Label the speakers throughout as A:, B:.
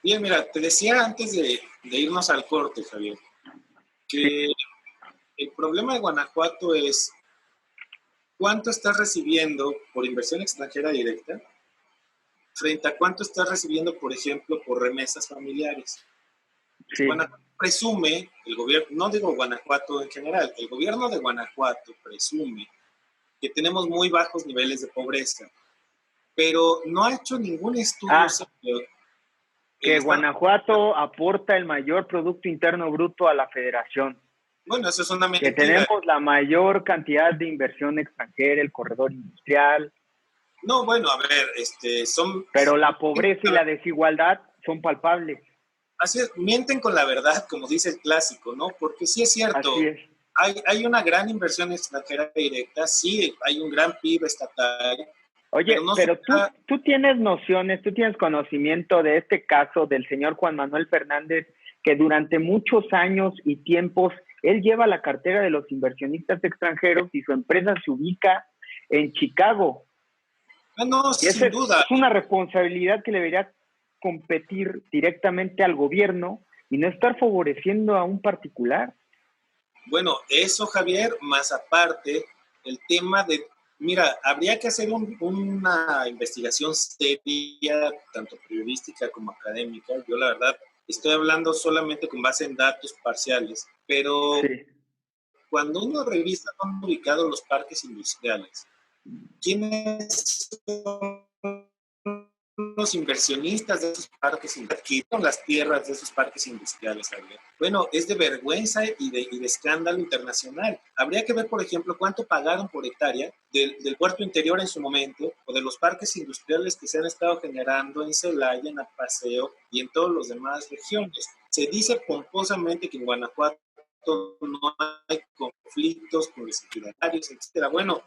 A: Bien, mira, te decía antes de irnos al corte, Javier, que el problema de Guanajuato es cuánto estás recibiendo por inversión extranjera directa frente a cuánto estás recibiendo, por ejemplo, por remesas familiares.
B: Sí.
A: Guanajuato presume, el gobierno, no digo Guanajuato en general, el gobierno de Guanajuato presume que tenemos muy bajos niveles de pobreza, pero no ha hecho ningún estudio serio.
B: Que Guanajuato aporta el mayor Producto Interno Bruto a la Federación.
A: Bueno, eso es una mentira.
B: Que tenemos la mayor cantidad de inversión extranjera, el corredor industrial.
A: No, bueno, a ver,
B: Pero la pobreza y la desigualdad son palpables.
A: Así es, mienten con la verdad, como dice el clásico, ¿no? Porque sí es cierto.
B: Así es.
A: Hay una gran inversión extranjera directa, sí, hay un gran PIB estatal.
B: Oye, pero tú tienes nociones, tú tienes conocimiento de este caso del señor Juan Manuel Fernández, que durante muchos años y tiempos, él lleva la cartera de los inversionistas extranjeros y su empresa se ubica en Chicago.
A: No, sin duda.
B: Es una responsabilidad que debería competir directamente al gobierno y no estar favoreciendo a un particular.
A: Bueno, eso, Javier, más aparte, el tema de, mira, habría que hacer una investigación seria, tanto periodística como académica. Yo, la verdad, estoy hablando solamente con base en datos parciales, pero sí. Cuando uno revisa dónde han ubicado los parques industriales, ¿quiénes son los inversionistas de esos parques industriales? ¿Adquirieron las tierras de esos parques industriales, Javier? Bueno, es de vergüenza y de escándalo internacional. Habría que ver, por ejemplo, cuánto pagaron por hectárea del puerto interior en su momento, o de los parques industriales que se han estado generando en Celaya, en Apaseo y en todas las demás regiones. Se dice pomposamente que en Guanajuato no hay conflictos con los ejidatarios, etcétera. Bueno,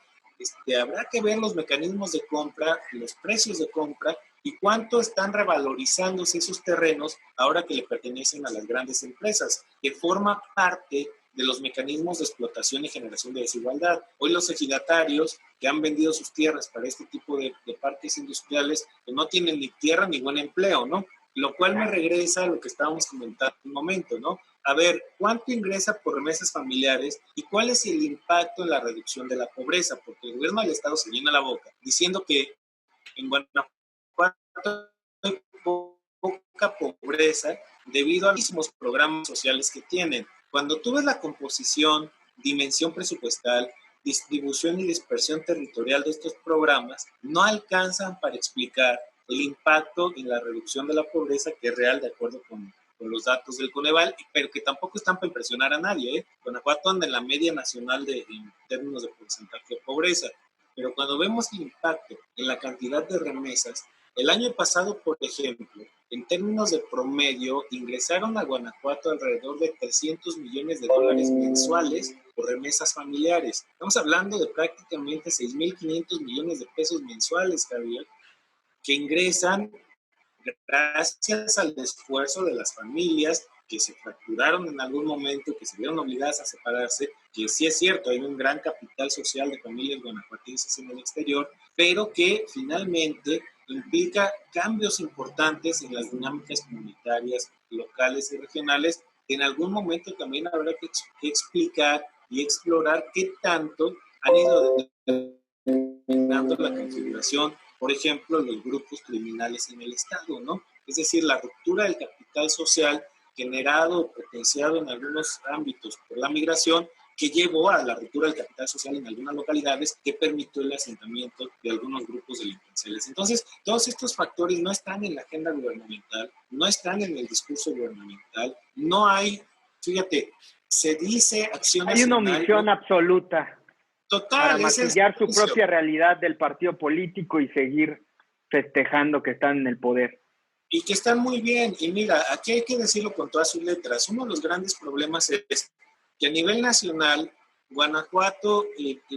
A: habrá que ver los mecanismos de compra, los precios de compra y cuánto están revalorizándose esos terrenos ahora que le pertenecen a las grandes empresas, que forma parte de los mecanismos de explotación y generación de desigualdad. Hoy los ejidatarios que han vendido sus tierras para este tipo de parques industriales, que no tienen ni tierra ni buen empleo, ¿no? Lo cual me regresa a lo que estábamos comentando un momento, ¿no? A ver, ¿cuánto ingresa por remesas familiares y cuál es el impacto en la reducción de la pobreza? Porque el gobierno del Estado se llena la boca diciendo que en Guanajuato hay poca pobreza debido a los mismos programas sociales que tienen. Cuando tú ves la composición, dimensión presupuestal, distribución y dispersión territorial de estos programas, no alcanzan para explicar el impacto en la reducción de la pobreza que es real de acuerdo con los datos del Coneval, pero que tampoco están para impresionar a nadie, ¿eh? Guanajuato anda en la media nacional en términos de porcentaje de pobreza, pero cuando vemos el impacto en la cantidad de remesas, el año pasado, por ejemplo, en términos de promedio, ingresaron a Guanajuato alrededor de $300 millones mensuales por remesas familiares. Estamos hablando de prácticamente 6.500 millones de pesos mensuales, Javier, que ingresan gracias al esfuerzo de las familias que se fracturaron en algún momento, que se vieron obligadas a separarse, que sí es cierto, hay un gran capital social de familias guanajuatenses en el exterior, pero que finalmente implica cambios importantes en las dinámicas comunitarias, locales y regionales, que en algún momento también habrá que explicar y explorar qué tanto han ido determinando la configuración, por ejemplo, los grupos criminales en el Estado, ¿no? Es decir, la ruptura del capital social generado o potenciado en algunos ámbitos por la migración, que llevó a la ruptura del capital social en algunas localidades, que permitió el asentamiento de algunos grupos delincuenciales. Entonces, todos estos factores no están en la agenda gubernamental, no están en el discurso gubernamental, no hay, fíjate, se dice acción nacional.
B: Hay una omisión absoluta.
A: Total,
B: para maquillar su propia realidad del partido político y seguir festejando que están en el poder.
A: Y que están muy bien. Y mira, aquí hay que decirlo con todas sus letras. Uno de los grandes problemas es que a nivel nacional, Guanajuato,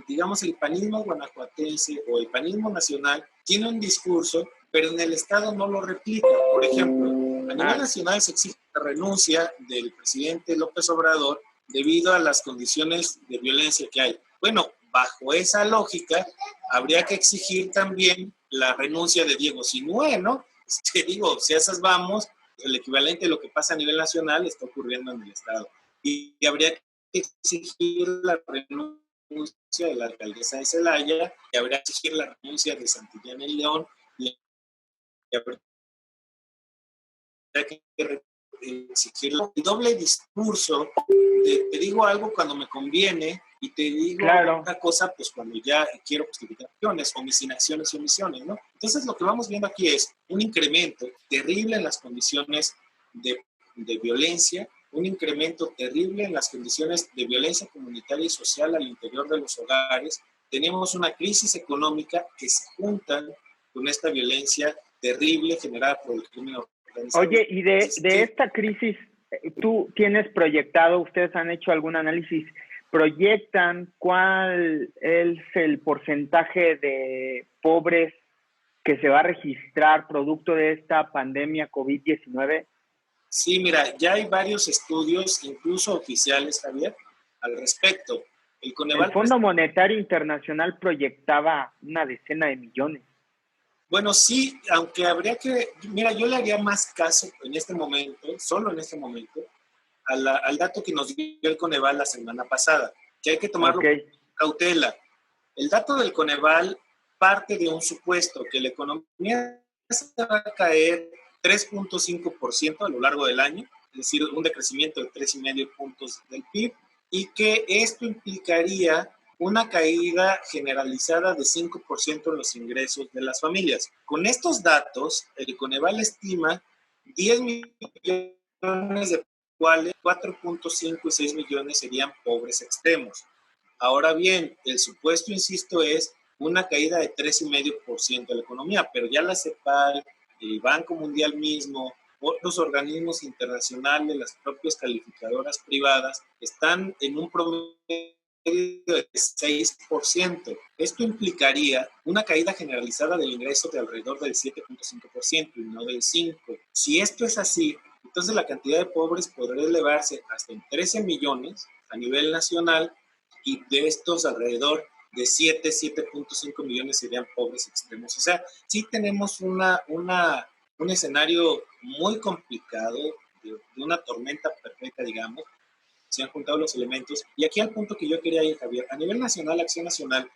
A: digamos el panismo guanajuatense o el panismo nacional, tiene un discurso, pero en el Estado no lo replica. Por ejemplo, a nivel nacional se exige la renuncia del presidente López Obrador debido a las condiciones de violencia que hay. Bueno, bajo esa lógica, habría que exigir también la renuncia de Diego Sinue, ¿no? Te digo, si a esas vamos, El equivalente de lo que pasa a nivel nacional está ocurriendo en el Estado. Y habría que exigir la renuncia de la alcaldesa de Celaya, y habría que exigir la renuncia de Santillana y León, y habría que exigir el doble discurso de te digo algo cuando me conviene y te digo otra cosa pues cuando ya quiero justificaciones o mis inacciones y omisiones, ¿no? Entonces lo que vamos viendo aquí es un incremento terrible en las condiciones de violencia, un incremento terrible en las condiciones de violencia comunitaria y social al interior de los hogares. Tenemos una crisis económica que se junta con esta violencia terrible generada por el crimen organizado.
B: Oye, y de esta crisis, tú tienes proyectado, ustedes han hecho algún análisis, proyectan cuál es el porcentaje de pobres que se va a registrar producto de esta pandemia COVID-19?
A: Sí, mira, ya hay varios estudios, incluso oficiales, Javier, al respecto.
B: El Fondo Monetario Internacional proyectaba una decena de millones.
A: Bueno, sí, aunque habría que, mira, yo le haría más caso en este momento, solo en este momento, al dato que nos dio el Coneval la semana pasada, que hay que tomarlo con cautela. El dato del Coneval parte de un supuesto que la economía se va a caer 3.5% a lo largo del año, es decir, un decrecimiento de 3,5 puntos del PIB, y que esto implicaría una caída generalizada de 5% en los ingresos de las familias. Con estos datos, el Coneval estima 10 millones de cuales 4.5 y 6 millones serían pobres extremos. Ahora bien, el supuesto, insisto, es una caída de 3,5% de la economía, pero ya la CEPAL, el Banco Mundial mismo, otros organismos internacionales, las propias calificadoras privadas, están en un promedio de 6%. Esto implicaría una caída generalizada del ingreso de alrededor del 7.5% y no del 5%. Si esto es así, entonces la cantidad de pobres podría elevarse hasta en 13 millones a nivel nacional, y de estos alrededor de 7.5 millones serían pobres extremos. O sea, sí tenemos un escenario muy complicado de una tormenta perfecta, digamos. Se han juntado los elementos. Y aquí al punto que yo quería ir, Javier, a nivel nacional, Acción Nacional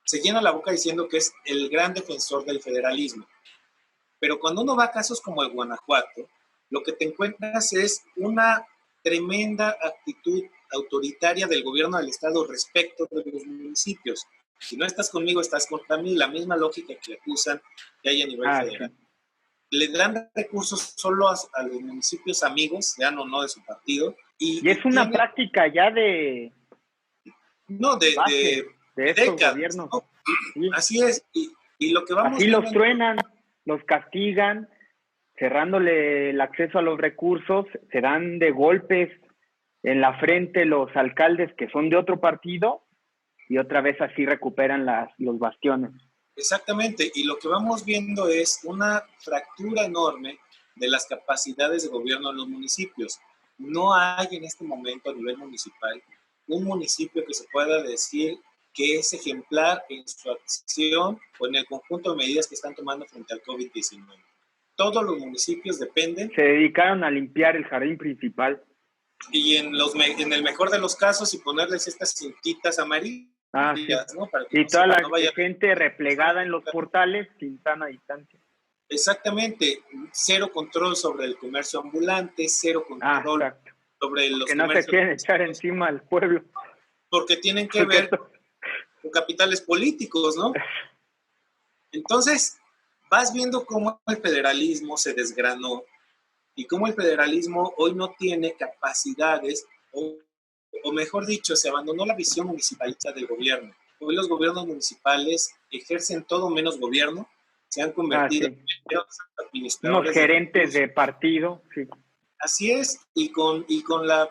A: se llena la boca diciendo que es el gran defensor del federalismo. Pero cuando uno va a casos como el Guanajuato, lo que te encuentras es una tremenda actitud autoritaria del gobierno del estado respecto de los municipios. Si no estás conmigo, estás contra mí, la misma lógica que acusan que hay a nivel federal. Sí. Le dan recursos solo a los municipios amigos, sean o no de su partido.
B: Y es una práctica ya de...
A: No, de
B: estos décadas, gobiernos. ¿No?
A: Sí. Así es. Y lo que vamos
B: así los truenan, los castigan, cerrándole el acceso a los recursos, se dan de golpes en la frente los alcaldes que son de otro partido y otra vez así recuperan los bastiones.
A: Exactamente, y lo que vamos viendo es una fractura enorme de las capacidades de gobierno en los municipios. No hay en este momento a nivel municipal un municipio que se pueda decir que es ejemplar en su acción o en el conjunto de medidas que están tomando frente al COVID-19. Todos los municipios dependen.
B: Se dedicaron a limpiar el jardín principal.
A: Y en el mejor de los casos, y ponerles estas cintitas amarillas,
B: sí. ¿no? Para que y no toda la gente replegada en los portales sin sana distancia.
A: Exactamente. Cero control sobre el comercio ambulante, cero control sobre los
B: que no se quieren echar encima al pueblo.
A: Porque tienen que ver con capitales políticos, ¿no? Entonces, vas viendo cómo el federalismo se desgranó y cómo el federalismo hoy no tiene capacidades, o mejor dicho, se abandonó la visión municipalista del gobierno. Hoy los gobiernos municipales ejercen todo menos gobierno, se han convertido en
B: administradores. Unos gerentes de partido, sí.
A: Así es, y con la,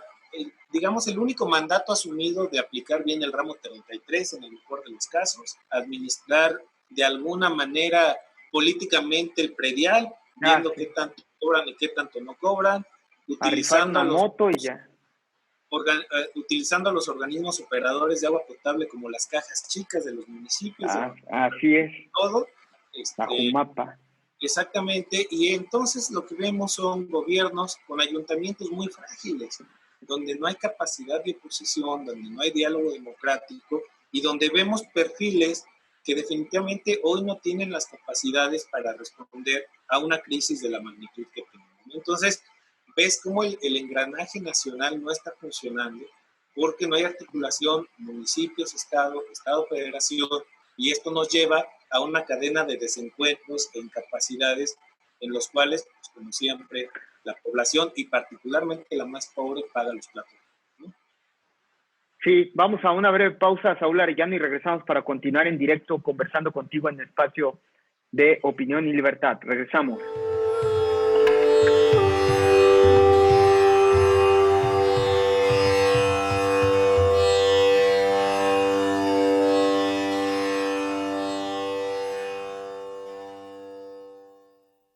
A: digamos, el único mandato asumido de aplicar bien el ramo 33 en el mejor de los casos, administrar de alguna manera políticamente el predial, viendo qué tanto cobran y qué tanto no cobran, utilizando
B: una moto y ya.
A: Utilizando a los organismos operadores de agua potable como las cajas chicas de los municipios.
B: Así es.
A: Todo.
B: La Jumapa.
A: Exactamente, y entonces lo que vemos son gobiernos con ayuntamientos muy frágiles, donde no hay capacidad de oposición, donde no hay diálogo democrático y donde vemos perfiles que definitivamente hoy no tienen las capacidades para responder a una crisis de la magnitud que tenemos. Entonces, ves cómo el engranaje nacional no está funcionando porque no hay articulación municipios, Estado, federación, y esto nos lleva a una cadena de desencuentros e incapacidades en los cuales, pues, como siempre, la población y particularmente la más pobre paga los platos, ¿no?
B: Sí, vamos a una breve pausa, Saúl Arellano, y regresamos para continuar en directo conversando contigo en el espacio de Opinión y Libertad. Regresamos.